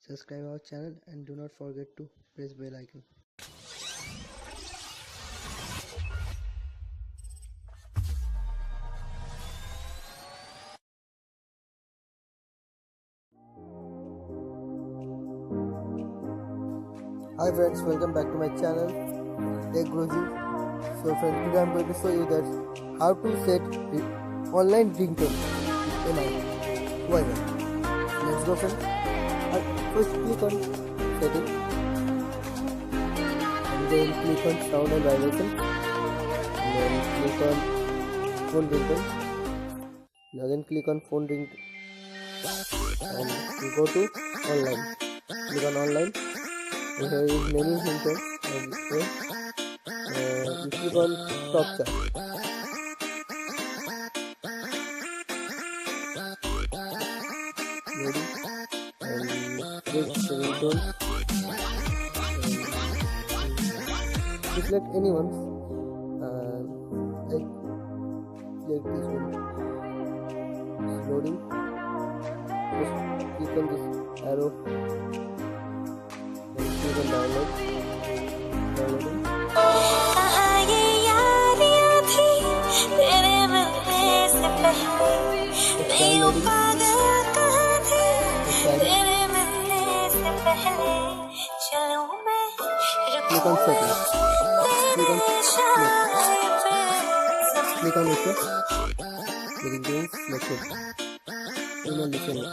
subscribe our channel and do not forget to press bell icon. Hi friends, welcome back to my channel Tech Groji. So friends, today I am going to show you that how to set online ringtone in AI. Why not? Let's go friends. First click on setting and then click on sound and vibration and then click on phone ringtone and again click on phone ringtone and you go to online. Click on online. Here is many ringtones and you click on top chart. Ready and click the ringtone and select anyone. I select this one. It's loading. Just click on this arrow. Click on download. Downloading. Click on settings. Click on listen. The ringtone selected. Email listening.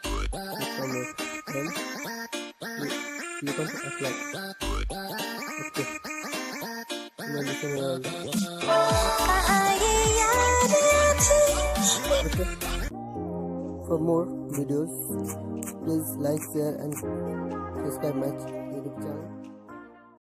Click on it. Then click on apply. Okay. Email listening all. Okay. For more videos, please like, share and subscribe my YouTube channel.